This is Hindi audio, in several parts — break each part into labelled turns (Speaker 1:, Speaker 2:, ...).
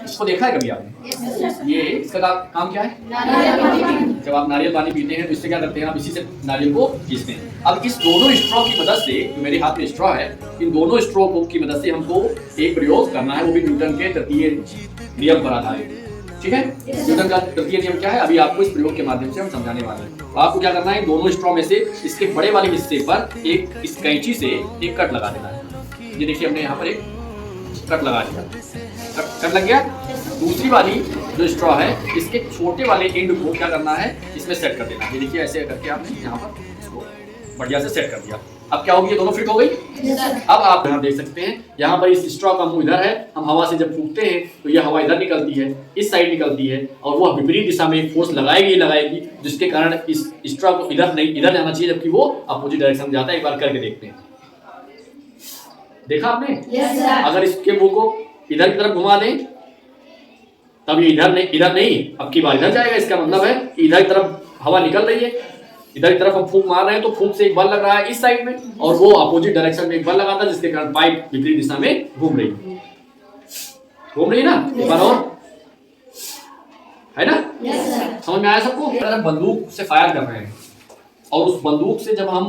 Speaker 1: इसको देखा है कभी आपने? ये इसका काम क्या है? जब आप नारियल पानी पीते हैं तो इससे क्या करते हैं, आप इसी से नारियल को खींचते हैं। अब इस दोनों स्ट्रॉ की मदद से, जो मेरे हाथ में स्ट्रॉ है, इन दोनों स्ट्रॉ की मदद से हमको एक प्रयोग करना है, वो भी न्यूटन के तृतीय नियम पर आधारित। ठीक है, न्यूटन का तृतीय नियम क्या है, अभी आपको इस प्रयोग के माध्यम से हम समझाने वाले हैं। तो आपको क्या करना है, दोनों स्ट्रॉ में से इसके बड़े वाले हिस्से पर एक इस कैंची से एक कट लगा देना है। ये देखिए हमने यहाँ पर एक कट लगा दिया, कट लग गया। दूसरी वाली जो स्ट्रॉ है, इसके छोटे वाले एंड को क्या करना है, इसमें सेट कर देना है। ये देखिए ऐसे करके आपने यहाँ पर इसको बढ़िया से सेट कर दिया। अब क्या होगी, ये दोनों फिट हो गई। अब आप यहाँ देख सकते हैं, यहाँ पर इस स्ट्रॉ का मुंह इधर है। हम हवा से जब फूंकते हैं तो यह हवा इधर निकलती है, इस साइड निकलती है, और वह विपरीत दिशा में एक फोर्स लगाएगी, जिसके कारण इस स्ट्रॉ को इधर नहीं, इधर जाना चाहिए, जबकि वो अपोजिट डायरेक्शन में जाता है। एक बार करके देखते हैं, देखा आपने? अगर इसके मुंह को इधर की तरफ घुमा दें तब ये इधर नहीं, अब की बार इधर जाएगा। इसका मतलब है कि इधर की तरफ हवा निकल रही है, इधर की तरफ हम फूंक मार रहे हैं तो फूंक से एक बल लग रहा है इस साइड में, और वो अपोजिट डायरेक्शन में एक बल लगाता है, जिसके कारण पाइप विपरीत दिशा में घूम रही है ना। एक बार और, है ना? समझ में आया सबको? अगर हम बंदूक से फायर कर रहे हैं और उस बंदूक से जब हम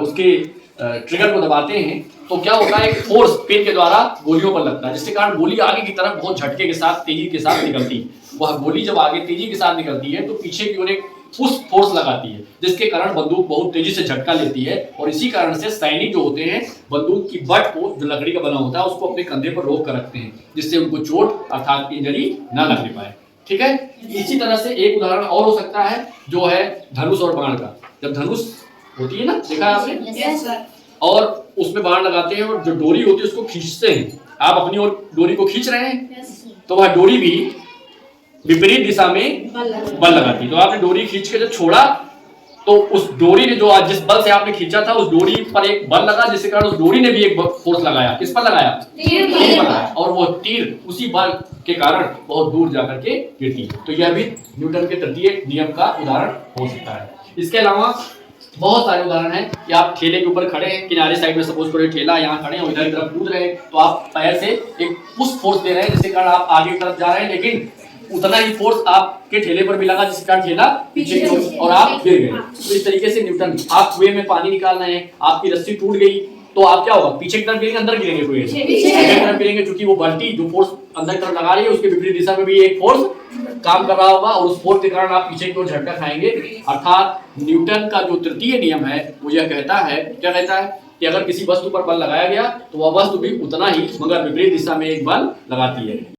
Speaker 1: उसके ट्रिगर को दबाते हैं तो क्या होता है, एक फोर्स पिन के द्वारा गोलियों पर लगता है, जिसके कारण गोली आगे की तरफ बहुत झटके के साथ, तेजी के साथ निकलती है। वह गोली जब आगे तेजी के साथ निकलती है तो पीछे की ओर एक पुश फोर्स लगाती है, जिसके कारण बंदूक बहुत तेजी से झटका लेती है। और इसी कारण से सैनिक जो होते हैं, बंदूक की बट को, जो लकड़ी का बना होता है, उसको अपने कंधे पर रोक कर रखते हैं, जिससे उनको चोट अर्थात इंजरी ना लगने पाए। ठीक है, इसी तरह से एक उदाहरण और हो सकता है, जो है धनुष और बाण का। जब धनुष होती है ना, देखा है आपने, और उसमें बाण लगाते हैं और जो डोरी होती है उसको खींचते हैं। आप अपनी ओर डोरी को खींच रहे हैं तो वह डोरी भी विपरीत दिशा में बल लगाती है। तो आपने डोरी खींच के जब छोड़ा तो उस डोरी ने, जो आज जिस बल से आपने खींचा था, उस डोरी पर एक बल लगा, जिसके कारण उस डोरी ने भी एक फोर्स लगाया। किस पर लगाया? तीर पर लगाया, और वो तीर उसी बल के कारण बहुत दूर जाकर के गिरती है। तो यह भी न्यूटन के तृतीय नियम का उदाहरण हो सकता है। इसके अलावा बहुत सारे उदाहरण हैं कि आप ठेले के ऊपर खड़े हैं, किनारे साइड में सपोज करो ठेला, यहाँ खड़े हैं और इधर की तरफ कूद रहे हैं, तो आप पैर से एक पुश फोर्स दे रहे हैं, जिसके कारण आप आगे की तरफ जा रहे हैं, लेकिन उतना ही फोर्स आपके ठेले पर भी लगा, जिसके कारण ठेला पीछे की ओर और आप गिर गए। तो इस तरीके से न्यूटन, आप कुएं में पानी निकाल रहे हैं, आपकी रस्सी टूट गई, तो आप क्या होगा, पीछे की तरफ गिरेंगे, अंदर गिरेंगे, कुएं पीछे की तरफ गिरेंगे, क्योंकि वो बाल्टी जो फोर्स अंदर की तरफ लगा रही है, उसके विपरीत दिशा में भी एक फोर्स काम कर रहा होगा, और उस फोर्स के कारण आप पीछे की ओर झटका खाएंगे। अर्थात न्यूटन का जो तृतीय नियम है वो यह कहता है, क्या कहता है, कि अगर किसी वस्तु पर बल लगाया गया तो वह वस्तु भी उतना ही, मगर विपरीत दिशा में एक बल लगाती है।